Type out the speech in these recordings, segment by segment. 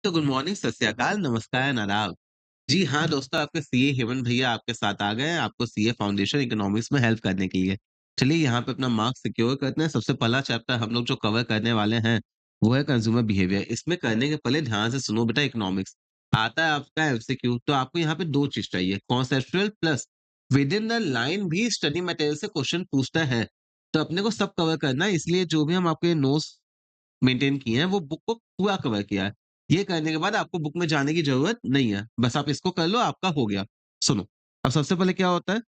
तो good morning, सत श्री अकाल, नमस्कार, नादाब। जी हाँ, दोस्तों आपके सीए हेमंत भैया आपके साथ आ गए हैं, आपको सीए फाउंडेशन इकोनॉमिक्स में हेल्प करने के लिए। चलिए यहाँ पे अपना मार्क्स सिक्योर करते हैं। सबसे पहला चैप्टर हम लोग जो कवर करने वाले हैं, वो है कंज्यूमर बिहेवियर। इसमें करने के पहले ध्यान से सुनो बेटा इकोनॉमिक्स। आता है आपका एमसीक्यू, तो आपको यहाँ पे 2 चीज़ चाहिए, conceptual plus with in the line भी स्टडी मटेरियल से क्वेश्चन पूछता है। तो अपने को सब कवर करना है, इसलिए जो भी हम आपके नोट्स मेंटेन किए हैं, वो बुक को पूरा कवर किया है। ये करने के बाद आपको बुक में जाने की ज़रूरत नहीं है। बस आप इसको कर लो, आपका हो गया। सुनो, अब सबसे पहले क्या होता है?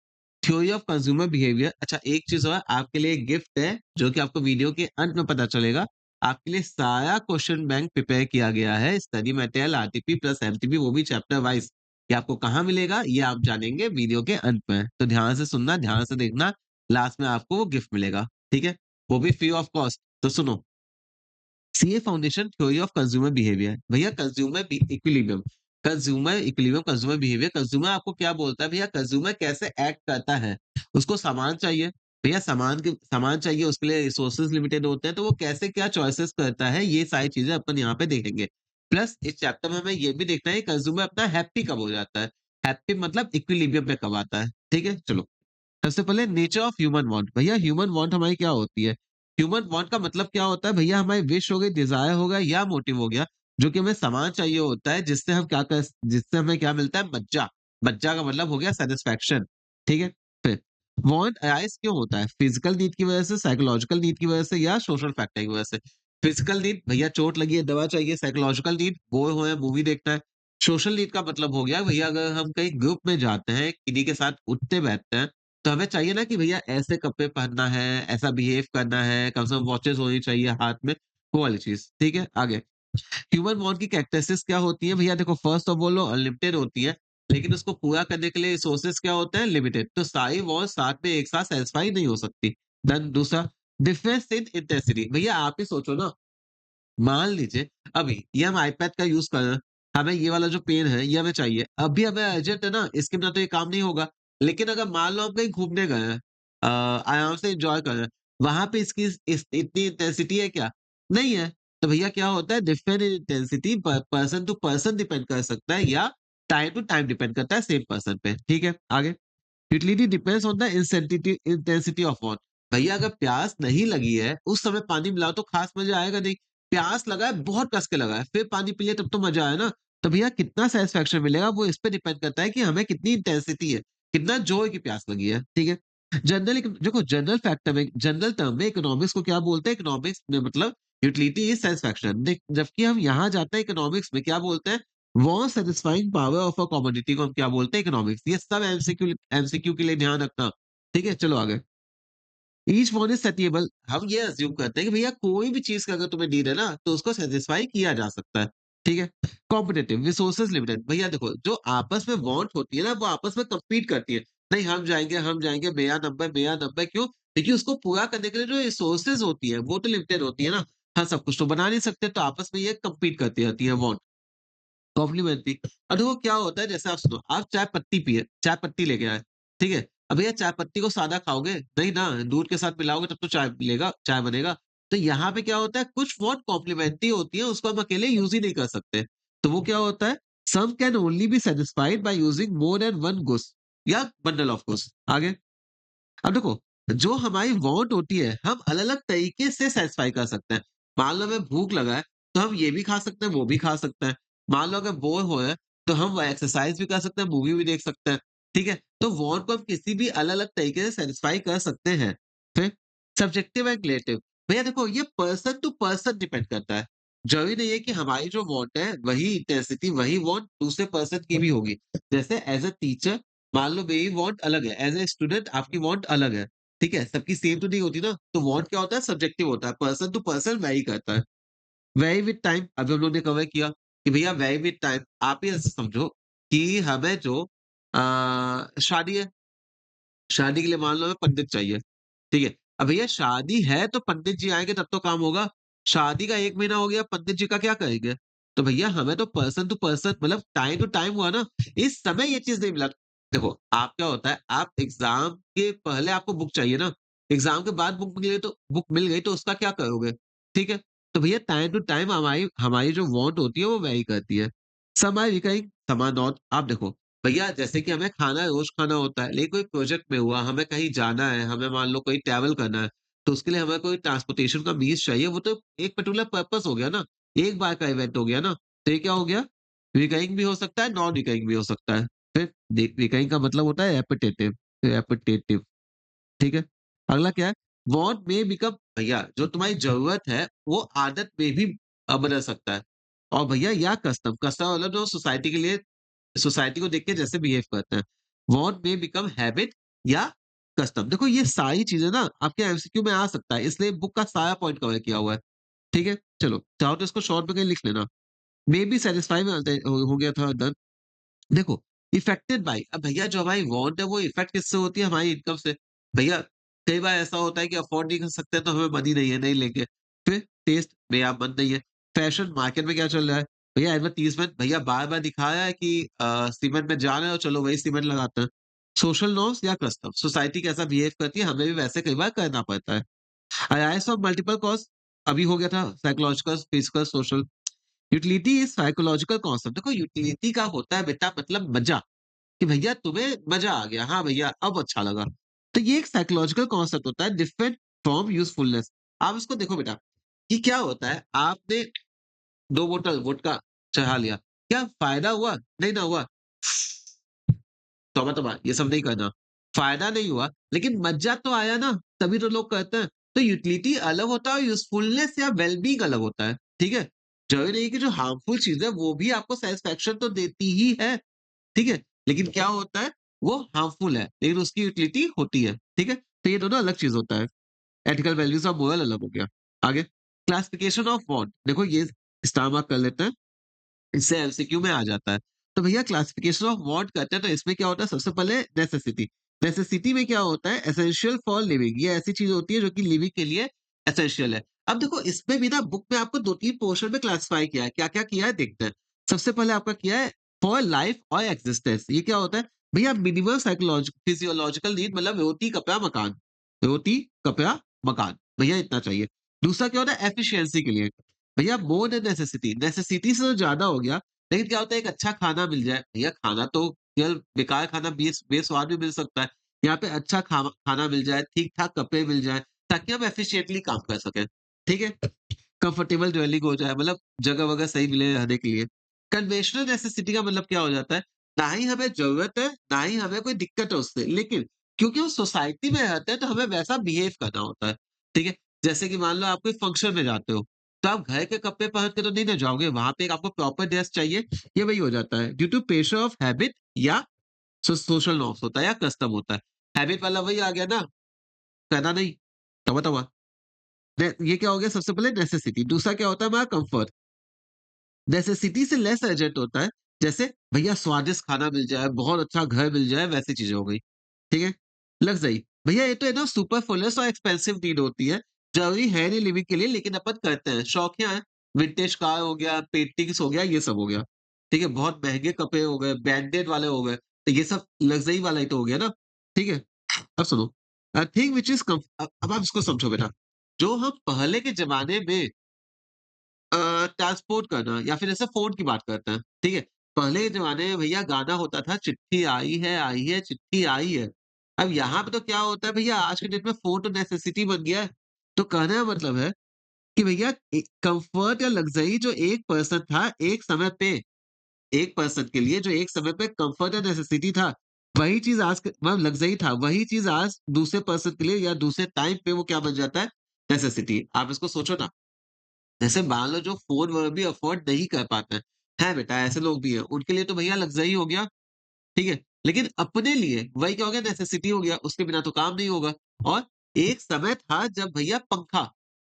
Theory of consumer behaviour. अच्छा, एक चीज़ और आपके लिए एक गिफ्ट है, जो कि आपको वीडियो के अंत में पता चलेगा। आपके लिए सारा क्वेश्चन बैंक प्रिपेयर किया गया है, study material, RTP plus MTP, वो भी चैप्टर वाइज़। ये आपको कहाँ मिलेगा, ये आप जानेंगे वीडियो के अंत में। तो ध्यान से सुनना, ध्यान से देखना, लास्ट में आपको वो गिफ्ट मिलेगा, ठीक है? वो भी फ्री ऑफ कॉस्ट। तो सुनो, CA foundation theory of consumer behaviour. भैया consumer equilibrium, consumer behaviour. Consumer आपको क्या बोलता है भैया? कंज्यूमर कैसे एक्ट करता है? उसको सामान चाहिए, भैया सामान चाहिए, उसके लिए रिसोर्सेज लिमिटेड होते हैं, तो वो कैसे क्या चॉइसेस करता है, ये सारी चीजें अपन यहाँ पे देखेंगे। प्लस इस चैप्टर में हमें ये भी देखना है कंज्यूमर अपना हैप्पी कब हो जाता है। हैप्पी मतलब इक्विलिब्रियम पे कब आता है, ठीक है? चलो, सबसे पहले नेचर ऑफ ह्यूमन वांट। भैया ह्यूमन वांट हमारी क्या होती है? ह्यूमन वांट का मतलब क्या होता है भैया? हमारी विश हो गई, डिजायर हो गया या मोटिव हो गया, जो कि हमें सामान चाहिए होता है, जिससे हमें क्या मिलता है? मज्जा। मज्जा का मतलब हो गया सेटिस्फैक्शन, ठीक है? फिर वांट अराइज क्यों होता है? फिजिकल नीड की वजह से, साइकोलॉजिकल नीड की वजह से, या सोशल फैक्टर की वजह से। फिजिकल नीड, भैया चोट लगी है, दवा चाहिए। साइकोलॉजिकल नीड, बोर हुए हैं, मूवी देखना है। सोशल नीड का मतलब हो गया भैया, अगर हम कहीं ग्रुप में जाते हैं, किन्हीं के साथ उठते बैठते हैं, तो हमें चाहिए ना कि भैया ऐसे कपड़े पहनना है, ऐसा बिहेव करना है, कम से कम वॉचेस होनी चाहिए हाथ में, वो वाली चीज़, ठीक है? आगे, ह्यूमन वांट की कैरेक्टरिस्टिक्स क्या होती है भैया? देखो, फर्स्ट ऑफ ऑल वो अनलिमिटेड होती है, लेकिन उसको पूरा करने के लिए रिसोर्सेज क्या होते हैं? लिमिटेड। तो सारी वांट्स साथ में एक साथ सैटिस्फाई नहीं हो सकती। देन दूसरा, डिफरेंस इन इंटेंसिटी। भैया आप ही सोचो ना, मान लीजिए अभी ये हम आईपैड का यूज़ कर रहे हैं, हमें ये वाला जो पेन है, ये हमें चाहिए। अभी हमें अर्जेंट है ना, इसके बिना तो ये काम नहीं होगा। लेकिन अगर मान लो हम कहीं घूमने गए हैं, आराम से एन्जॉय कर रहे हैं, वहाँ पे इसकी इस इतनी इंटेंसिटी है क्या? नहीं है। तो भैया क्या होता है? Different in intensity person to person depend कर सकता है, या टाइम टू टाइम डिपेंड करता है सेम पर्सन पे, ठीक है? आगे, utility depends on the intensity of want. भैया अगर प्यास नहीं लगी है, उस समय पानी मिलाओ तो खास मज़ा आएगा नहीं। प्यास लगा है, बहुत कस के लगा है, फिर पानी पी लिया तब तो मज़ा आया ना। तो भैया कितना सैटिस्फैक्शन मिलेगा, वो इस पे डिपेंड करता है कि हमें कितनी इंटेंसिटी है, कितना जोर की प्यास लगी है, ठीक है? जनरल फैक्टर में, जनरल टर्म में इकोनॉमिक्स को क्या बोलते हैं? इकोनॉमिक्स में मतलब यूटिलिटी इज सैटिस्फैक्शन। जबकि हम यहाँ जाते हैं इकोनॉमिक्स में क्या बोलते हैं? Want satisfying power of a commodity को हम क्या बोलते हैं? इकोनॉमिक्स। ये सब एमसीक्यू के लिए ध्यान रखना, ठीक है? चलो आगे। Each one is satiable. हम ये अज्यूम करते हैं कि भैया कोई भी चीज का अगर तुम्हें नीड है ना, तो उसको सेटिस्फाई किया जा सकता है, ठीक है? Competitive, resources limited. भैया देखो, जो आपस में वांट होती है ना, वो आपस में compete करती है। नहीं, हम जाएंगे, मेरा नंबर, क्यों? क्योंकि उसको पूरा करने के लिए जो रिसोर्सेज होती है, वो तो लिमिटेड होती है ना। हाँ, सब कुछ तो बना नहीं सकते, तो आपस में ये compete करती रहती है वांट। कॉम्प्लीमेंट्री। अब देखो क्या होता है, जैसे आप सुनो, आप चाय पत्ती लेके आए, ठीक है? अब भैया चाय पत्ती को सादा खाओगे? नहीं ना, दूध के साथ मिलाओगे तब तो चाय मिलेगा, चाय बनेगा। तो यहाँ पे क्या होता है, कुछ बहुत कॉम्प्लीमेंट्री होती है, उसको हम अकेले यूज़ ही नहीं कर सकते। तो वो क्या होता है, some can only be satisfied by using more than one goods या बंडल ऑफ गुड्स। आगे, अब देखो, जो हमारी वांट होती है, हम अलग-अलग तरीके से सैटिस्फाई कर सकते हैं। मान लो हमें भूख लगा है, तो हम ये भी खा सकते हैं, वो भी खा सकते हैं। मान लो अगर बोर हो रहे हैं, तो हम एक्सरसाइज भी कर सकते हैं, मूवी भी देख सकते हैं, ठीक है? तो वांट को हम किसी भी अलग-अलग तरीके से सैटिस्फाई कर सकते हैं। फिर सब्जेक्टिव एंड रिलेटिव। भैया देखो, ये पर्सन टू पर्सन डिपेंड करता है। ज़रूरी नहीं है कि हमारी जो वांट है, वही इंटेंसिटी, वही वांट दूसरे पर्सन की भी होगी। जैसे एज़ अ टीचर, मान लो मेरी वांट अलग है, एज़ अ स्टूडेंट आपकी वांट अलग है, ठीक है? सबकी सेम तो नहीं होती ना, तो वांट क्या होता है? सब्जेक्टिव होता है, पर्सन टू पर्सन वैरी करता है। वैरी विद टाइम, अभी हम लोग ने कवर किया कि भैया वैरी विद टाइम, आप ही ऐसे समझो कि हमें जो शादी है, शादी के लिए मान लो हमें पंडित चाहिए, ठीक है? अब भैया शादी है तो पंडित जी आएँगे तब तो काम होगा। शादी का 1 महीना हो गया, पंडित जी का क्या करेंगे? तो भैया हमें तो पर्सन टू पर्सन मतलब टाइम टू टाइम हुआ ना, इस समय ये चीज़ नहीं मिला। देखो, आप क्या होता है, आप एग्ज़ाम के पहले आपको बुक चाहिए ना, एग्ज़ाम के बाद बुक मिल गई तो उसका क्या करोगे? ठीक है? तो भैया टाइम टू टाइम हमारी हमारी जो वांट होती है वो वेरी करती है। Some are recurring, some are not. आप देखो, भैया जैसे कि हमें खाना रोज़ खाना होता है, लेकिन कोई प्रोजेक्ट में हुआ, हमें कहीं जाना है, हमें मान लो कहीं ट्रैवल करना है, तो उसके लिए हमें कोई ट्रांसपोर्टेशन का मीन्स चाहिए, वो तो एक पर्टिकुलर पर्पज़ हो गया ना, एक बार का इवेंट हो गया ना। तो ये क्या हो गया? रिकरिंग भी हो सकता है, नॉन रिकरिंग भी हो सकता है। फिर रिकरिंग का मतलब होता है रेपिटेटिव, रेपिटेटिव। ठीक है? अगला क्या है? वांट में बिकम, भैया जो तुम्हारी ज़रूरत है, वो आदत में भी बदल सकता है। और भैया या कस्टम, कस्टम मतलब जो सोसाइटी के लिए, सोसाइटी को देख के जैसे बिहेव करते हैं। वांट में बिकम हैबिट या कस्टम। देखो ये सारी चीज़ें ना आपके एमसीक्यू में आ सकता है, इसलिए बुक का सारा पॉइंट कवर किया हुआ है। ठीक है? चलो, चाहो तो इसको शॉर्ट में कहीं लिख लेना। मे बी सैटिस्फाई में हो गया था डन। देखो, इफेक्टेड बाय, अब भैया जो हमारी वांट है वो इफेक्ट किससे होती है? हमारी इनकम से। भैया कई बार ऐसा होता है कि अफोर्ड नहीं कर सकते तो हमें मनी नहीं है, नहीं लेंगे। फिर टेस्ट, भैया मन नहीं है। फैशन, मार्केट में क्या चल रहा है? भैया एडवर्टाइज़मेंट, भैया बार-बार दिखाया है कि सीमेंट में जाना है और चलो वही सीमेंट लगाते हैं। सोशल नॉर्म्स या कस्टम, सोसाइटी कैसा बिहेव करती है हमें भी वैसे कई बार करना पड़ता है। अराइज़ ऑफ मल्टीपल कॉज़, अभी हो गया था psychological, physical, social. Utility is psychological concept. देखो यूटिलिटी का होता है बेटा मतलब मज़ा। कि भैया तुम्हें मज़ा आ गया, हाँ भैया अब अच्छा लगा। तो ये एक साइकोलॉजिकल कॉन्सेप्ट होता है डिफरेंट फ्रॉम यूज़फुलनेस। आप इसको देखो बेटा, कि क्या होता है, आपने 2 बोतल वोडका चढ़ा लिया, क्या फ़ायदा हुआ? नहीं ना हुआ। तौबा-तौबा, ये सब नहीं करना। फ़ायदा नहीं हुआ, लेकिन मज़ा तो आया ना, तभी तो लोग करते हैं। तो यूटिलिटी अलग होता है और यूज़फुलनेस या वेल-बीइंग अलग होता है, ठीक है? ज़रूरी नहीं कि जो हार्मफुल चीज़ है, वो भी आपको सैटिस्फैक्शन तो देती ही है। ठीक है? लेकिन क्या होता है, वो हार्मफुल है, लेकिन उसकी यूटिलिटी होती है, ठीक है? तो ये दोनों अलग चीज़ होता है। एथिकल वैल्यूज़ और मोरल अलग हो गया। आगे, क्लासिफिकेशन ऑफ वांट, देखो ये स्टार मार्क कर लेते हैं, इससे एमसीक्यू में आ जाता है। तो भैया क्लासिफिकेशन ऑफ वांट करते हैं तो इसमें क्या होता है, सबसे पहले नेसेसिटी। नेसेसिटी में क्या होता है, एसेंशियल फॉर लिविंग, ये ऐसी चीज़ होती है जो कि लिविंग के लिए एसेंशियल है। अब देखो इसमें भी ना बुक में आपको 2-3 पोर्शन में क्लासिफाई किया है। क्या-क्या किया है देखते हैं। सबसे पहले आपका किया है फॉर लाइफ और एक्जिस्टेंस, ये क्या होता है? भैया मिनिमम फिजियोलॉजिकल नीड, मतलब रोटी, कपड़ा, मकान। रोटी, कपड़ा, मकान, भैया इतना चाहिए। दूसरा क्या होता है? एफिशिएंसी के लिए। भैया मोर देन नेसेसिटी, नेसेसिटी से तो ज़्यादा हो गया, लेकिन क्या होता है एक अच्छा खाना मिल जाए, भैया खाना तो केवल बेकार खाना बेस्वाद भी मिल सकता है। यहाँ पे अच्छा खाना मिल जाए, ठीक-ठाक कपड़े मिल जाएँ, ताकि हम एफिशिएंटली काम कर सकें, ठीक है? कंफर्टेबल ड्वेलिंग हो जाए, मतलब जगह-वगह सही मिले रहने के लिए। कन्वेंशनल नेसेसिटी का मतलब क्या हो जाता है, ना ही हमें ज़रूरत है, ना ही हमें कोई दिक्कत है उससे, लेकिन क्योंकि हम सोसाइटी में रहते हैं तो हमें वैसा बिहेव करना होता है, ठीक है? जैसे कि मान लो आप कोई फंक्शन में जाते हो, तो आप घर के कपड़े पहन के तो नहीं ना जाओगे, वहाँ पे एक आपको प्रॉपर ड्रेस चाहिए, ये वही हो जाता है। Due to pressure of habit या सोशल नॉर्म्स होता है या कस्टम होता है। हैबिट वाला वही आ गया ना, करना नहीं, तब-तब। ये क्या हो गया, सबसे पहले नेसेसिटी, दूसरा क्या होता है हमारा कम्फर्ट। नेसेसिटी से लेस अर्जेंट होता है, जैसे भैया स्वादिष्ट खाना मिल जाए, बहुत अच्छा घर मिल जाए, वैसी चीज़ें हो गई, ठीक है? लग्ज़री, भैया ये तो है ना सुपरफ्लुअस और एक्सपेंसिव नीड होती है, ज़रूरी है नहीं लिविंग के लिए लेकिन अपन करते हैं, शौक क्या है? विंटेज कार हो गया, पेंटिंग्स हो गया, ये सब हो गया, ठीक है? बहुत महँगे कपड़े हो गए, ब्रांडेड वाले हो गए, तो ये सब लग्ज़री वाला ही तो हो गया ना, ठीक है? अब सुनो, अ, थिंग व्हिच इज़ अब आप इसको समझो बेटा, जो हम पहले के ज़माने में ट्रांसपोर्ट करना या फिर जैसे फ़ोन की बात करते हैं, ठीक है? पहले के ज़माने में भैया गाना होता था, चिट्ठी आई है, चिट्ठी आई है। अब यहाँ पे तो क्या होता है भैया, आज के डेट में फ़ोन तो नेसेसिटी बन गया है। तो कहने का मतलब है कि भैया कम्फ़र्ट या लग्ज़री जो एक पर्सन था, एक समय पे, एक पर्सन के लिए जो एक समय पे कम्फ़र्ट या नेसेसिटी था, वही चीज़ आज के मतलब लग्ज़री था, वही चीज़ आज दूसरे पर्सन के लिए या दूसरे टाइम पे वो क्या बन जाता है, नेसेसिटी। आप इसको सोचो ना। जैसे मान लो जो फ़ोन वगैरह भी अफ़ोर्ड नहीं कर पाते हैं बेटा ऐसे लोग भी हैं, उनके लिए तो भैया लग्ज़री हो गया, ठीक है? लेकिन अपने लिए वही क्या हो गया, नेसेसिटी हो गया, उसके बिना तो काम नहीं होगा। और एक समय था जब भैया पंखा,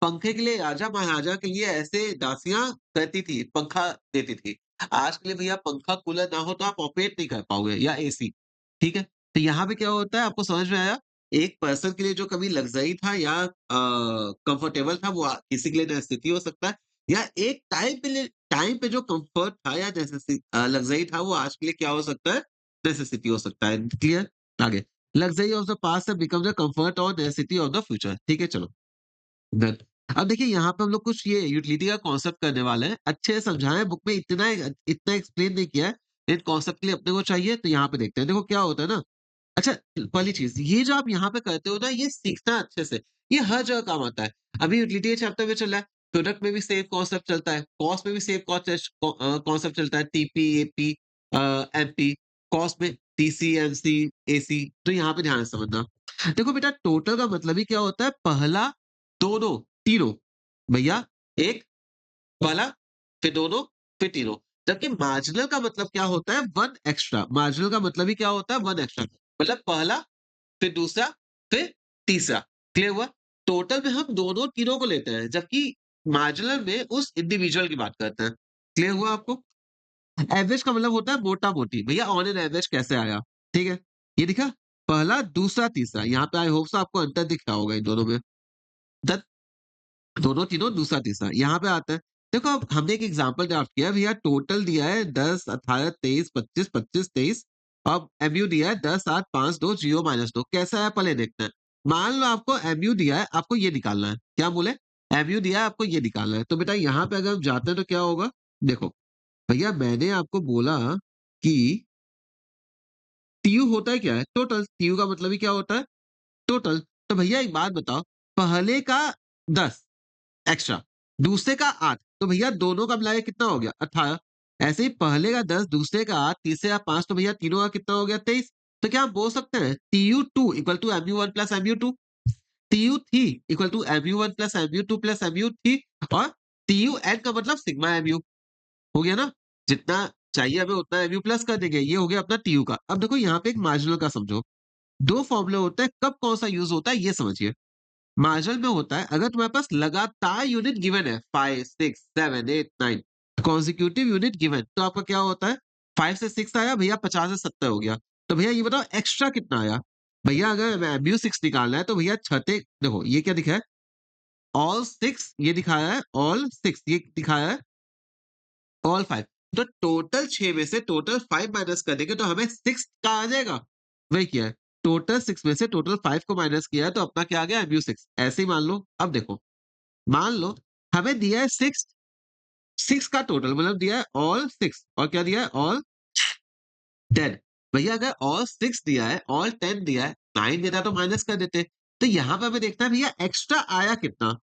पंखे के लिए राजा-महाराजा के लिए ऐसे दासियाँ करती थी, पंखा देती थी। आज के लिए भैया पंखा, कूलर ना हो तो आप ऑपरेट नहीं कर पाओगे या एसी, ठीक है? तो यहाँ पे क्या होता है आपको समझ में आया? एक पर्सन के लिए जो कभी लग्ज़री था या कंफर्टेबल था वो किसी के लिए नेसेसिटी हो सकता है या एक टाइम पे जो कंफर्ट था या लग्ज़री था वो आज के लिए क्या हो सकता है? नेसेसिटी हो सकता है। क्लियर? आगे, luxury of the past have become the comfort और नेसेसिटी ऑफ द फ्यूचर। ठीक है, चलो डन। अब देखिए यहाँ पे हम लोग कुछ ये यूटिलिटी का कॉन्सेप्ट करने वाले हैं। अच्छे से समझाया है बुक में इतना एक्सप्लेन नहीं किया है। लेकिन कॉन्सेप्ट के लिए अपने को चाहिए तो यहाँ पे देखते हैं। देखो क्या होता है ना। अच्छा, पहली चीज़ ये जो आप यहाँ पे करते हो ना ये सीखना अच्छे से, ये हर जगह काम आता है। अभी यूटिलिटी के चैप्टर में चल रहा है, प्रोडक्ट में भी सेम कॉन्सेप्ट चलता है, कॉस्ट में भी सेम कॉन्सेप्ट चलता है टीपी, एपी एमपी, कॉस्ट में टीसी, एमसी, एसी तो यहाँ पे ध्यान से समझना। देखो बेटा टोटल का मतलब ही क्या होता है पहला, दोनों, तीनों। भैया एक पहला, फिर दोनों, फिर तीनों। जबकि मार्जिनल का मतलब क्या होता है 1 एक्स्ट्रा। मार्जिनल का मतलब ही क्या होता है 1 एक्स्ट्रा। मतलब पहला, फिर दूसरा, फिर तीसरा। क्लियर हुआ? टोटल में हम दोनों तीनों को लेते हैं, जबकि मार्जिनल में उस इंडिविजुअल की बात करते हैं। क्लियर हुआ आपको? एवरेज का मतलब होता है मोटा-मोटी, भैया ऑन एन एवरेज कैसे आया, ठीक है? ये दिखा? पहला, दूसरा, तीसरा। यहाँ पे आई होप सो आपको अंतर दिख रहा होगा इन दोनों में। द दोनों, तीनों, दूसरा, तीसरा। यहाँ पे आता है। देखो अब हमने एक एग्ज़ाम्पल ड्राफ्ट किया है भैया टोटल दिया है 10, 18, 23, 25, 25, 23 अब एमयू दिया है 10, 8, 5, 2, 0, -2 कैसा है पहले देखते हैं। मान लो आपको एमयू दिया है, आपको ये निकालना है। क्या बोले? एमयू दिया है, आपको ये निकालना है। तो बेटा यहाँ पे अगर हम जाते हैं तो क्या होगा? देखो, भैया मैंने आपको बोला कि टीयू होता है क्या है? टोटल। टीयू का मतलब ही क्या होता है? टोटल। तो भैया एक बात बताओ, पहले का 10 एक्स्ट्रा, दूसरे का 8 तो भैया दोनों का मिला के कितना हो गया? 18 ऐसे ही पहले का 10 दूसरे का 8 तीसरे का 5 तो भैया तीनों का कितना हो गया? 23 तो क्या आप बोल सकते हैं TU2 equal to MU1 plus MU2 TU3 equal to MU1 plus MU2 plus MU3 और TUN का मतलब सिग्मा MU हो गया ना? जितना चाहिए हमें उतना MU प्लस कर देंगे। ये हो गया अपना TU का। अब देखो यहाँ पे एक मार्जिनल का समझो। 2 फॉर्मूले होते हैं, कब कौन-सा यूज़ होता है ये समझिए। मार्जिनल में होता है अगर तुम्हारे पास लगातार यूनिट गिवन है 5, 6, 7, 8, 9 कॉन्सेक्यूटिव यूनिट गिवन तो आपका क्या होता है 5 से 6 आया भैया 50 से 70 हो गया। तो भैया ये बताओ एक्स्ट्रा कितना आया? भैया अगर एमयू 6 निकालना है तो भैया छठे देखो ये क्या दिखा है? ऑल 6 ये दिखाया है, ऑल 6 ये दिखाया है, ऑल 5 तो टोटल 6 में से टोटल 5 माइनस कर देंगे तो हमें 6 का आ जाएगा। वही किया है। टोटल 6 में से टोटल 5 को माइनस किया है तो अपना क्या आ गया एमयू 6 ऐसे ही मान लो। अब देखो मान लो हमें दिया है 6 6 का टोटल मतलब दिया है ऑल 6 और क्या दिया है ऑल 10 भैया अगर ऑल 6 दिया है ऑल 10 दिया है 9 देता तो माइनस कर देते। तो यहाँ पे हमें देखना है भैया एक्स्ट्रा आया कितना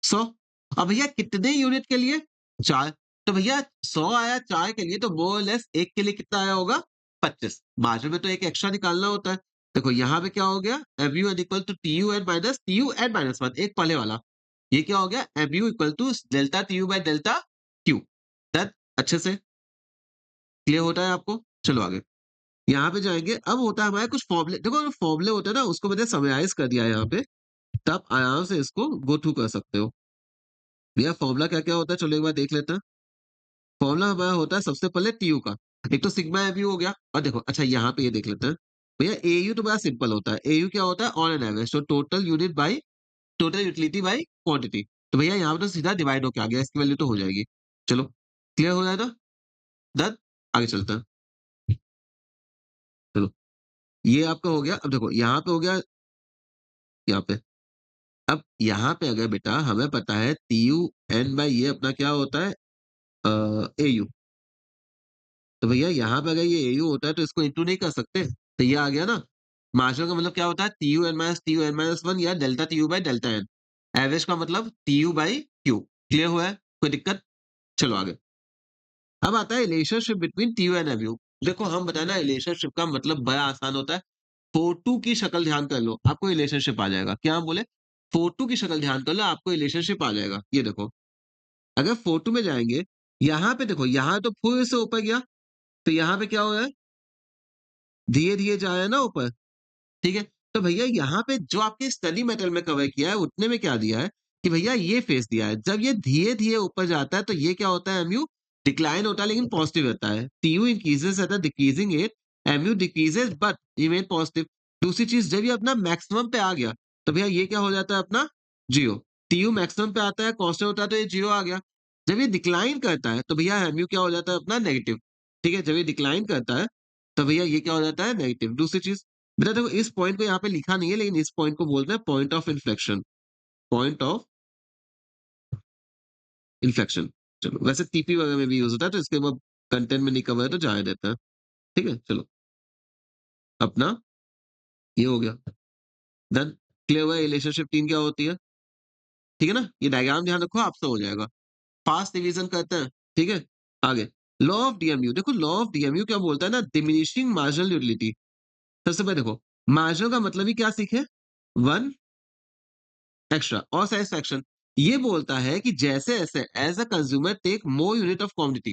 100 अब भैया कितने यूनिट के लिए 4 तो भैया 100 आया 4 के लिए तो मोर लेस एक के लिए कितना आया होगा 25 मार्जिन में तो एक एक्स्ट्रा निकालना होता है। देखो यहाँ पे क्या हो गया MU N equal to TU N minus one एक पहले वाला ये क्या हो गया MU equal to delta TU by delta Q that अच्छे से क्लियर होता है आपको। चलो आगे यहाँ पे जाएंगे अब होता है हमारे कुछ फॉर्मूले देखो फॉर्मूले होते हैं ना उसको मैंने समराइज कर दिया है यहाँ पे तब आराम से इसको गो थ्रू कर सकते हो। भैया फॉर्मूला क्या-क्या होता है चलो एक बार देख लेते हैं। फॉर्मूला हमारा होता है सबसे पहले टीयू का। एक तो सिग्मा एमयू हो गया और देखो अच्छा यहाँ पे ये देख लेते हैं। भैया एयू तो बड़ा सिंपल होता है। एयू क्या होता है ऑन एन एवरेज तो total unit by total utility by quantity. तो भैया यहाँ पे तो सीधा डिवाइड होके आ गया इसकी वैल्यू तो हो जाएगी। चलो क्लियर हो जाए ना? डन? आगे चलते हैं। चलो ये आपका हो गया। अब देखो यहाँ पे हो गया यहाँ पे। अब यहाँ पे अगर बेटा हमें पता है टीयू एन बाय ये अपना क्या होता है एयू। तो भैया यहाँ पे अगर ये एयू होता है तो इसको इंटू नहीं कर सकते। तो ये आ गया ना। मार्जिनल का मतलब क्या होता है टीयू एन माइनस वन या delta TU by delta N. Average का मतलब टीयू बाय क्यू। क्लियर हुआ है? कोई दिक्कत? चलो आगे। अब आता है relationship between TU and MU. देखो हम बताए ना रिलेशनशिप का मतलब बड़ा आसान होता है। फोटो की शक्ल ध्यान कर लो, आपको रिलेशनशिप आ जाएगा। क्या हम बोले? फोटो की शक्ल ध्यान कर लो, आपको रिलेशनशिप आ जाएगा। ये देखो, अगर फोटो में जाएँगे, यहाँ पे देखो, यहाँ तो फिर से ऊपर गया, तो यहाँ पे क्या हो रहा है? धीरे-धीरे जा रहा है ना ऊपर, ठीक है? तो भैया यहाँ पे जो आपके स्टडी मेटल में कवर किया है, उतने में क्या दिया है कि भैया ये फेस दिया है। जब ये धीरे-धीरे ऊपर जाता है, तो ये क्या होता है एमयू डिक्लाइन होता है लेकिन पॉजिटिव रहता है। TU increases at a decreasing rate, MU decreases but remain positive. दूसरी चीज़ जब ये अपना मैक्सिमम पे आ गया, तो भैया ये क्या हो जाता है अपना 0। टीयू मैक्सिमम पे आता है, कांस्टेंट होता है तो ये 0 आ गया। जब ये डिक्लाइन करता है, तो भैया एमयू क्या हो जाता है अपना नेगेटिव। ठीक है? जब ये डिक्लाइन करता है, तो भैया ये क्या हो जाता है नेगेटिव। दूसरी चीज़ बेटा देखो इस पॉइंट को यहाँ पे लिखा नहीं है लेकिन इस पॉइंट को बोलते हैं point of inflection. Point of inflection. चलो, वैसे टीपी वगैरह में भी यूज़ होता है, तो इसके अब कंटेंट में नहीं कवर है तो जाने देते हैं। ठीक है? चलो, अपना ये हो गया। देन क्लियर हुआ रिलेशनशिप 3 क्या होती है? ठीक है ना? ये डायग्राम ध्यान रखो, आपसे हो जाएगा। फास्ट रिवीजन करते हैं, ठीक है? आगे, लॉ ऑफ डीएमयू, देखो लॉ ऑफ डीएमयू क्या बोलता है ना, डिमिनिशिंग मार्जिनल यूटिलिटी। सबसे पहले देखो, मार्जिनल का मतलब ही क्या सीखे? 1 एक्स्ट्रा और सैटिस्फैक्शन। ये बोलता है कि जैसे-जैसे as a consumer take more unit of quantity.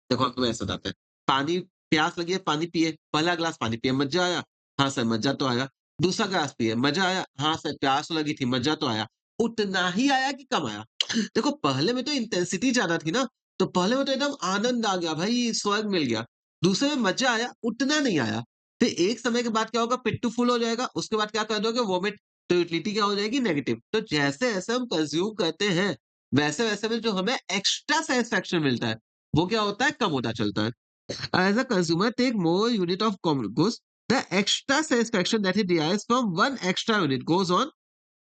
देखो, अब तुम्हें ऐसा बताते हैं। पानी, प्यास लगी है, पानी पिए। पहला ग्लास पानी पिए, मज़ा आया? हाँ सर, मज़ा तो आया। दूसरा ग्लास पिए, मज़ा आया? हाँ सर, प्यास तो लगी थी, मज़ा तो आया। उतना ही आया कि कम आया? देखो, पहले में तो इंटेंसिटी ज़्यादा थी ना, तो पहले में तो एकदम आनंद आ गया, भाई स्वर्ग मिल गया। दूसरे में मज़ा आया, उतना नहीं आया। फिर एक समय के बाद क्या होगा, पिट्ठू फुल हो जाएगा, उसके बाद क्या कर दोगे, वोमिट। तो यूटिलिटी क्या हो जाएगी, नेगेटिव। तो जैसे-जैसे हम कंज़्यूम करते हैं, वैसे-वैसे में जो हमें एक्स्ट्रा सैटिस्फैक्शन मिलता है, वो क्या होता है, कम होता चलता है। As a consumer take more unit of goods, the extra satisfaction that it derives from one extra unit goes on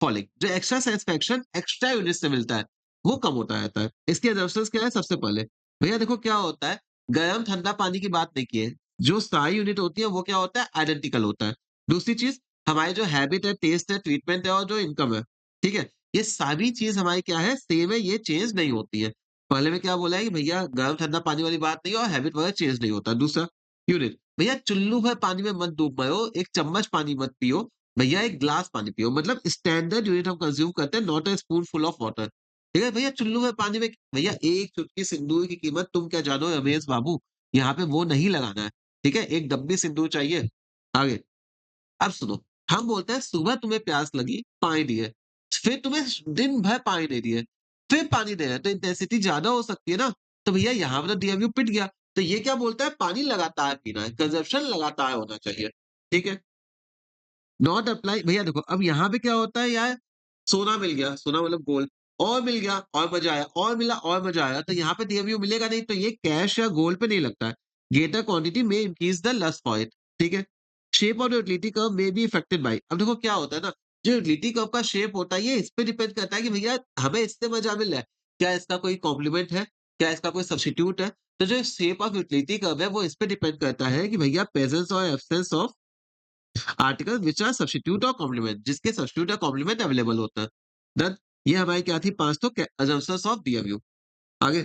falling. जो एक्स्ट्रा सैटिस्फैक्शन एक्स्ट्रा यूनिट से मिलता है, वो कम होता रहता है। इसके assumptions क्या है, सबसे पहले भैया देखो क्या होता है, गर्म ठंडा पानी की बात नहीं की है, जो सारी यूनिट होती है वो क्या होता है, आइडेंटिकल होता है। दूसरी चीज, हमारी जो हैबिट है, टेस्ट है, ट्रीटमेंट है और जो इनकम है, ठीक है, ये सारी चीज हमारी क्या है, सेम है, ये चेंज नहीं होती है। पहले में क्या बोला है कि भैया गर्म ठंडा पानी वाली बात नहीं है और हैबिट वगैरह चेंज नहीं होता। दूसरा, यूनिट, भैया चुल्लू भर पानी में मत डूब मरो, एक चम्मच पानी मत पियो, भैया एक ग्लास पानी पियो। मतलब स्टैंडर्ड यूनिट हम कंज्यूम करते हैं, not a spoon full of water. ठीक है भैया, चुल्लू में पानी में भैया एक चुटकी सिंदूर की कीमत तुम क्या जानो रमेश बाबू, यहाँ पे वो नहीं लगाना है। ठीक है, एक डब्बी सिंदूर चाहिए। आगे, अब सुनो, हम बोलते हैं सुबह तुम्हें प्यास लगी, पानी दिए, फिर तुम्हें दिन भर पानी दे दिए, फिर पानी दे रहे हैं, तो इंटेंसिटी ज्यादा हो सकती है ना। तो भैया यहाँ पर तो डीएमयू पिट गया। तो ये क्या बोलता है, पानी लगातार पीना है, कंजप्शन लगातार होना चाहिए। ठीक है, नॉट अप्लाई। भैया देखो, अब यहाँ पे क्या होता है यार, सोना मिल गया, सोना मतलब गोल्ड, और मिल गया और मजा आया, और मिला और मजा आया, तो यहाँ पे डीएमयू मिलेगा नहीं, तो ये कैश या गोल्ड पे नहीं लगता है। ग्रेटर क्वांटिटी में increase the lust for it. ठीक है, शेप ऑफ यूटिलिटी कर्व में बी इफेक्टेड बाय। अब देखो क्या होता है ना, जो यूटिलिटी कर्व का शेप होता है, ये इस पे डिपेंड करता है कि भैया हमें इससे मजा मिल रहा है, क्या इसका कोई कॉम्प्लीमेंट है, क्या इसका कोई सब्स्टिट्यूट है। तो जो शेप ऑफ यूटिलिटी कर्व है, वो इस पे डिपेंड करता है कि भैया प्रेजेंस और absence of article which are substitute और कॉम्प्लीमेंट, जिसके सब्स्टिट्यूट और कॉम्प्लीमेंट अवेलेबल होता है। डन। ये हमारी क्या थी, 5 तो assumptions ऑफ डीएमयू। आगे,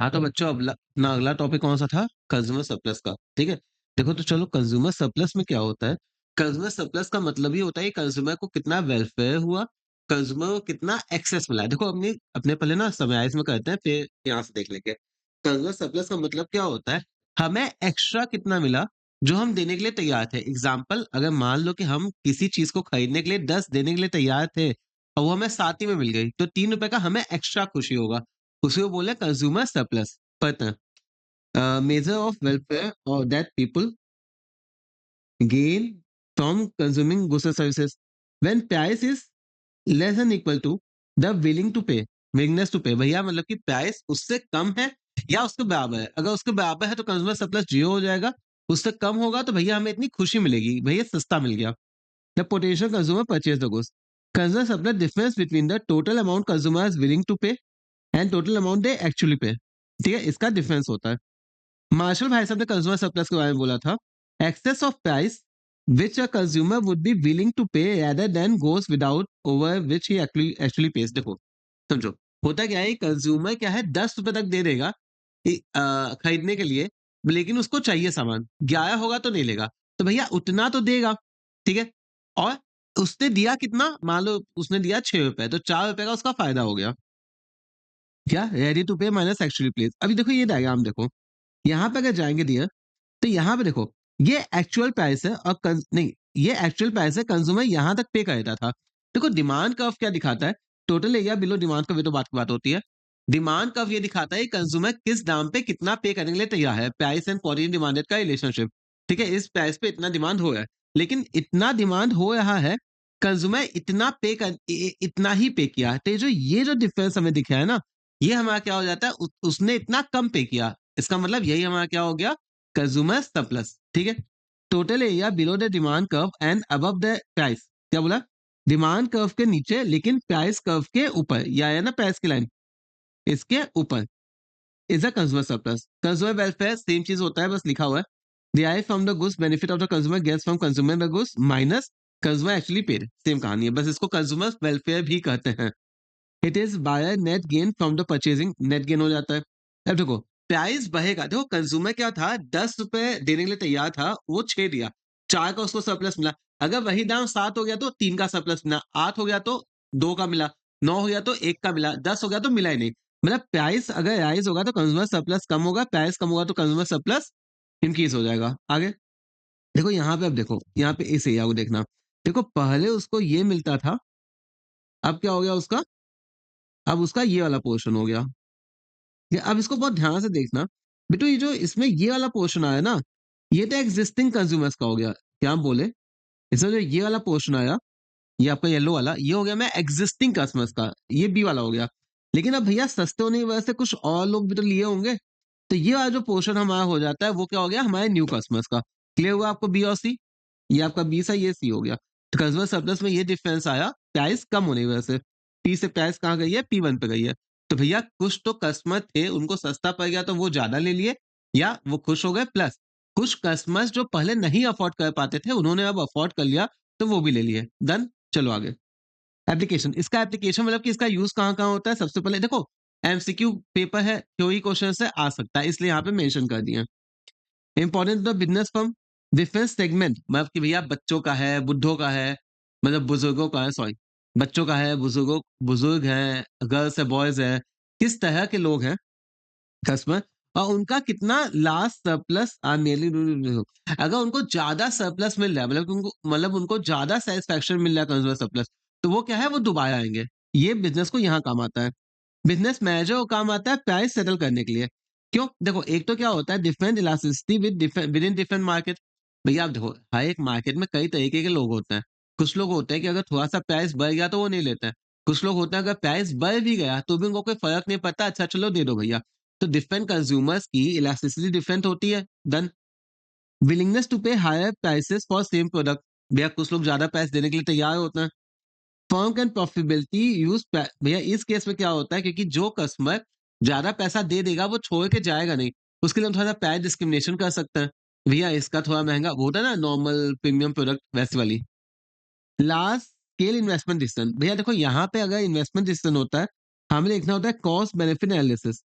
हाँ, तो बच्चों अब अपना अगला टॉपिक कौन-सा था? कंज्यूमर सरप्लस का, ठीक है? देखो तो चलो, कंज्यूमर सरप्लस में क्या होता है? कंज्यूमर सरप्लस का मतलब ये होता है कि कंज्यूमर को कितना वेलफेयर हुआ, कंज्यूमर को कितना एक्सेस मिला है। देखो, अपने अपने पहले ना समराइज़ में करते हैं, फिर यहाँ से देख लेंगे। कंज्यूमर सरप्लस का मतलब क्या होता है? हमें एक्स्ट्रा कितना मिला, जो हम देने के लिए तैयार थे। एग्ज़ाम्पल, अगर मान लो कि हम किसी चीज़ को खरीदने के लिए 10 देने के लिए तैयार थे और वो हमें 7 ही में मिल गई, तो ₹3 का हमें एक्स्ट्रा खुशी होगा। उसी को बोले कंज्यूमर सरप्लस। पता मेजर ऑफ वेलफेयर और that people gain from consuming goods and services when price is less than equal to the willing to pay, willingness to pay। भैया मतलब कि प्राइस उससे कम है या उसके बराबर है। अगर उसके बराबर है तो कंज्यूमर सरप्लस 0 हो जाएगा, उससे कम होगा तो भैया हमें इतनी खुशी मिलेगी, भैया सस्ता मिल गया। The potential consumer purchase the goods, consumer surplus difference between the total amount consumer is willing to pay and total amount they actually pay. ठीक है, इसका डिफरेंस होता है। मार्शल भाई साहब ने कंज्यूमर सरप्लस के बारे में बोला था, excess of price which a consumer would be willing to pay rather than goes without over which he actually pays। देखो, समझो, होता क्या है, कंज्यूमर क्या है, 10 रुपए तक दे देगा खरीदने के लिए, लेकिन उसको चाहिए सामान 11 होगा तो नहीं लेगा, तो भैया उतना तो देगा। ठीक है, और उसने दिया कितना, मान लो उसने दिया 6 रुपए, तो 4 रुपए का उसका फायदा हो गया। क्या, रेडी टू पे माइनस एक्चुअली प्लेस। अभी देखो ये डायग्राम देखो, यहाँ पे अगर जाएंगे दिया, तो यहाँ पे देखो, ये एक्चुअल प्राइस है और नहीं, ये एक्चुअल प्राइस है, कंज्यूमर यहाँ तक पे कर देता था। देखो डिमांड कर्व क्या दिखाता है, total area below demand curve, ये तो बात की बात होती है। डिमांड कर्व ये दिखाता है कंज्यूमर किस दाम पे कितना पे करने के लिए तैयार है, प्राइस एंड क्वांटिटी डिमांडेड का रिलेशनशिप। ठीक है, इस प्राइस पे इतना डिमांड हो रहा है, लेकिन इतना डिमांड हो रहा है, कंज्यूमर इतना पे कर इतना ही पे किया है, तो ये जो डिफरेंस हमें दिखा है ना, ये हमारा क्या हो जाता है, उसने इतना कम पे किया, इसका मतलब यही हमारा क्या हो गया, कंज्यूमर सरप्लस। ठीक है, total area below the demand curve and above the price. क्या बोला, डिमांड कर्व के नीचे लेकिन प्राइस कर्व के ऊपर, या है ना प्राइस की लाइन, इसके ऊपर is a consumer surplus. Consumer welfare same चीज होता है, बस लिखा हुआ है derive from the goods benefit of the consumer gets from consumer the goods minus consumer actually paid. Same कहानी है, बस इसको कंज्यूमर वेलफेयर भी कहते हैं। It is buyer net gain from the purchasing, net gain हो जाता है। अब देखो प्राइस बढ़ेगा, देखो कंज्यूमर क्या था, 10 रुपए देने के लिए तैयार था, वो 6 दिया, 4 का उसको सरप्लस मिला। अगर वही दाम 7 हो गया तो 3 का सरप्लस मिला, 8 हो गया तो 2 का मिला, 9 हो गया तो 1 का मिला, 10 हो गया तो मिला ही नहीं। मतलब प्राइस अगर राइज होगा तो कंज्यूमर सरप्लस कम होगा, प्राइस कम होगा तो कंज्यूमर सरप्लस इंक्रीज हो जाएगा। आगे देखो यहाँ पे, अब देखो यहाँ पे इस एरिया को देखना, देखो पहले उसको ये मिलता था, अब क्या हो गया उसका, अब उसका ये वाला पोर्शन हो गया। अब इसको बहुत ध्यान से देखना बेटो, ये जो इसमें ये वाला पोर्शन आया ना, ये तो एग्जिस्टिंग कंज्यूमर्स का हो गया। क्या हम बोले, इसमें जो ये वाला पोर्शन आया, ये आपका येलो वाला, ये हो गया मैं एग्जिस्टिंग कस्टमर्स का, ये बी वाला हो गया। लेकिन अब भैया सस्ते होने की वजह से कुछ और लोग भी तो लिए होंगे, तो ये वाला जो पोर्शन हमारा हो जाता है वो क्या हो गया, हमारे न्यू कस्टमर्स का। क्लियर हुआ आपको बी और सी, ये आपका बी सा, ये सी हो गया। तो कस्टमर सरप्लस में ये डिफरेंस आया प्राइस कम होने की वजह से, पी से प्राइस कहाँ गई है, P1 पे गई है। तो भैया कुछ तो कस्टमर थे, उनको सस्ता पड़ गया तो वो ज्यादा ले लिए, या वो खुश हो गए, प्लस कुछ कस्टमर्स जो पहले नहीं अफोर्ड कर पाते थे उन्होंने अब अफोर्ड कर लिया, तो वो भी ले लिए। डन, चलो आगे। एप्लीकेशन, इसका एप्लीकेशन मतलब कि इसका यूज कहाँ कहाँ होता है, सबसे पहले देखो एमसीक्यू पेपर है, थ्योरी क्वेश्चन से आ सकता है, इसलिए यहाँ पे मेंशन कर दिया। Important the business firm, difference segment, मतलब कि भैया बच्चों का है, बुड्ढों का है, मतलब बुजुर्गों का है, सॉरी बच्चों का है, बुजुर्गों, बुजुर्ग है, गर्ल्स है, बॉयज है, किस तरह के लोग हैं कस्टमर, और उनका कितना लास्ट सरप्लस नियरली, अगर उनको ज्यादा सरप्लस मिल रहा है, मतलब कि उनको, मतलब उनको ज्यादा सेटिस्फैक्शन मिल रहा है कंज्यूमर सरप्लस, तो वो क्या है, वो दोबारा आएंगे। ये बिजनेस को यहाँ काम आता है। बिजनेस मैनेजर को काम आता है प्राइस सेटल करने के लिए। क्यों, देखो एक तो क्या होता है different elasticity with in different market. भैया आप देखो हर एक मार्केट में कई तरीके के लोग होते हैं। कुछ लोग होते हैं कि अगर थोड़ा सा प्राइस बढ़ गया तो वो नहीं लेते हैं। कुछ लोग होते हैं अगर प्राइस बढ़ भी गया तो भी उनको कोई फर्क नहीं पड़ता, अच्छा चलो दे दो भैया। तो डिफरेंट कंज्यूमर्स की इलास्टिसिटी डिफरेंट होती है। Then willingness to pay higher prices for same product, भैया कुछ लोग ज्यादा प्राइस देने के लिए तैयार होते हैं। फर्म कैन प्रॉफिटेबिलिटी यूज, भैया इस केस में क्या होता है, क्योंकि जो कस्टमर ज्यादा पैसा दे देगा वो छोड़ के जाएगा नहीं, उसके लिए हम थोड़ा सा प्राइस डिस्क्रिमिनेशन कर सकते हैं। भैया इसका थोड़ा महंगा, वो होता है ना नॉर्मल प्रीमियम प्रोडक्ट, वैसे वाली। लास्ट स्केल इन्वेस्टमेंट डिसीजन, भैया देखो यहाँ पे अगर इन्वेस्टमेंट डिसीजन होता है, हमें लिखना होता है cost benefit analysis,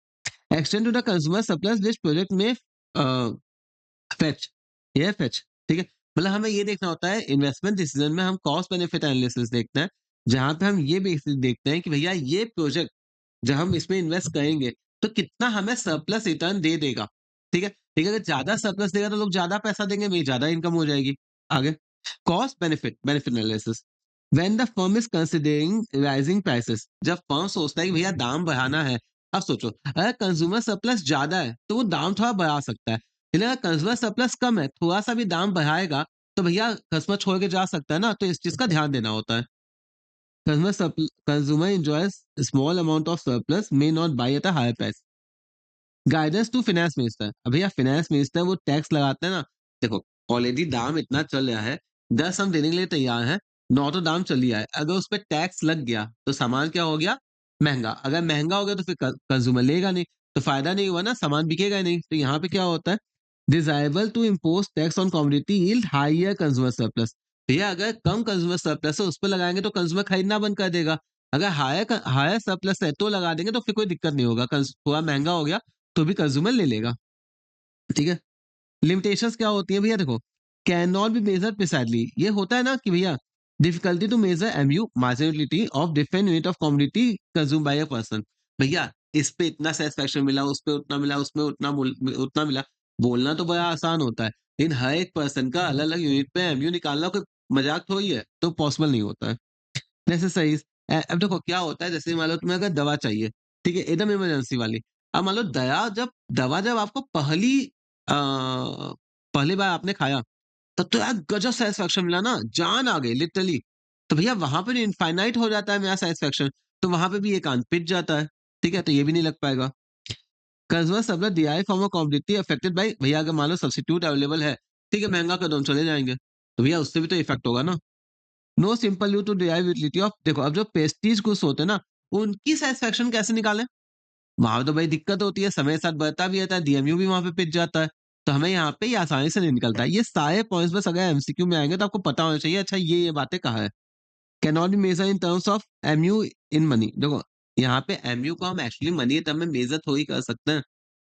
extend to the consumer surplus which project में फेच, ये फेच, ठीक है। मतलब हमें ये देखना होता है इन्वेस्टमेंट डिसीजन में, हम कॉस्ट बेनिफिट एनालिसिस देखते हैं, जहां पे हम ये बेसिक देखते हैं कि भैया ये प्रोजेक्ट जब हम इसमें इन्वेस्ट करेंगे तो कितना हमें सरप्लस रिटर्न दे देगा। ठीक है, ठीक है, अगर ज्यादा सरप्लस देगा तो लोग ज्यादा पैसा देंगे, भाई ज्यादा इनकम हो जाएगी। आगे cost benefit benefit analysis, when the firm is considering rising prices, जब फर्म सोचता है कि भैया दाम बढ़ाना है। अब सोचो अगर कंज्यूमर सरप्लस ज्यादा है तो वो दाम थोड़ा बढ़ा सकता है, लेकिन अगर कंज्यूमर सरप्लस कम है, थोड़ा सा भी दाम बढ़ाएगा तो भैया कस्टमर छोड़ के जा सकता है ना, तो इस चीज का ध्यान देना होता है। Consumer enjoys a small amount of surplus may not buy at a higher price. Guidance to finance minister, अब भैया फाइनेंस मिनिस्टर वो टैक्स लगाते हैं ना। देखो ऑलरेडी दाम इतना चल रहा है, 10 हम देने के लिए तैयार हैं, 9 तो दाम चल लिया है, अगर उस पर टैक्स लग गया तो सामान क्या हो गया, महंगा। अगर महंगा हो गया तो फिर कंज्यूमर लेगा नहीं, तो फायदा नहीं हुआ ना, सामान बिकेगा ही नहीं। तो यहाँ पे क्या होता है, desirable to impose tax on commodity yield higher consumer surplus. भैया अगर कम कंज्यूमर सरप्लस है उस पर लगाएंगे तो कंज्यूमर खरीदना बंद कर देगा। अगर हायर हायर सरप्लस है तो लगा देंगे तो फिर कोई दिक्कत नहीं होगा, थोड़ा महंगा हो गया तो भी कंज्यूमर ले लेगा। ठीक है, लिमिटेशंस क्या होती है भैया, देखो can not be measure precisely, ये होता है ना कि भैया difficulty to measure MU marginality of different unit of commodity consume by a person. भैया इस पे इतना सेटिस्फैक्शन मिला, उस पे उतना मिला, उसमें उतना मिला, बोलना तो बड़ा आसान होता है, लेकिन हर एक पर्सन का अलग अलग यूनिट पे एमयू निकालना कोई मजाक थोड़ी है, तो पॉसिबल नहीं होता है। नेसेसरीज, अब देखो क्या होता है, जैसे मान लो तुम्हें अगर दवा चाहिए, ठीक है, एकदम इमरजेंसी वाली। अब मान लो दवा जब आपको पहली बार आपने खाया, तब तो यार गजब सेटिस्फैक्शन मिला ना, जान आ गई लिटरली। तो भैया वहां पे इनफाइनाइट हो जाता है मेरा सेटिस्फैक्शन, तो वहां पे भी ये कान पिट जाता है। ठीक है, तो ये भी नहीं लग पाएगा। Consumer supply DI form of commodity affected by, भैया अगर मान लो सब्स्टिट्यूट अवेलेबल है, ठीक है, महंगा कर दो हम चले जाएंगे, तो भैया उससे भी तो इफेक्ट होगा ना। No simple you to derive utility of, देखो अब जो पेस्टीज गुड्स होते हैं ना, उनकी सेटिस्फैक्शन कैसे निकालें। वहाँ तो भाई दिक्कत होती है, समय के साथ बढ़ता भी रहता है, डीएमयू भी वहाँ पे पिट जाता है। तो हमें यहाँ पे ये आसानी से नहीं निकलता है। ये सारे पॉइंट्स बस अगर एमसीक्यू में आएँगे तो आपको पता होना चाहिए, अच्छा ये बातें कहाँ है। Can not be measure in terms of MU in money. देखो, यहाँ पे एमयू को हम एक्चुअली मनी के टर्म में मेजर थोड़ी कर सकते हैं।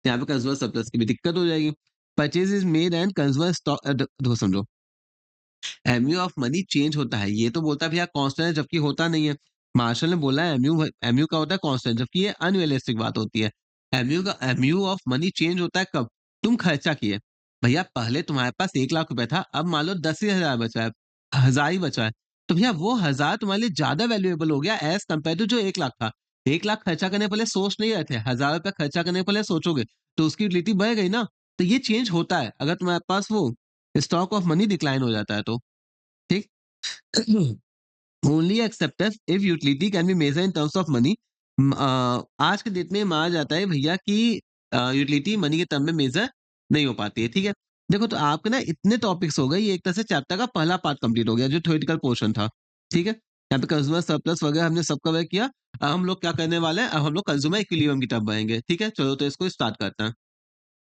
यहाँ पे कंज्यूमर सरप्लस की भी दिक्कत हो जाएगी। Purchase is made and consumer stock देखो समझो, एमयू ऑफ मनी चेंज होता है। ये तो बोलता है भैया कांस्टेंट है जबकि होता नहीं है। मार्शल ने बोला है एमयू का होता है कांस्टेंट जबकि ये अनरियलिस्टिक बात होती है। एमयू ऑफ मनी चेंज होता है कब? तुम खर्चा किए। भैया पहले तुम्हारे पास 1 लाख रुपए था, अब मान लो 10 ही हज़ार बचा है, 1000 ही बचा है। तो भैया वो 1000 तुम्हारे लिए ज़्यादा वैल्यूएबल हो गया एज़ कंपेयर टू जो 1 लाख था। 1 लाख खर्चा करने पहले सोच नहीं रहे थे, 1000 रुपए खर्चा करने पहले सोचोगे, तो उसकी यूटिलिटी बढ़ गई ना। तो ये चेंज होता है, अगर तुम्हारे पास वो स्टॉक ऑफ मनी डिक्लाइन हो जाता है तो। ठीक? Only accepted if utility can be measure in terms of money. आज के डेट में माना जाता है भैया कि यूटिलिटी मनी के टर्म में मेजर नहीं हो पाती है, ठीक है? देखो तो आपके ना इतने टॉपिक्स हो गए, ये एक तरह से चैप्टर का पहला पार्ट कंप्लीट हो गया जो थ्योरेटिकल पोर्शन था, ठीक है? यहाँ पे कंज्यूमर सरप्लस वगैरह हमने सब कवर किया। अब हम लोग क्या करने वाले हैं, अब हम लोग कंज्यूमर इक्विलिब्रियम की तरफ बढ़ेंगे, ठीक है? चलो तो इसको स्टार्ट करते हैं।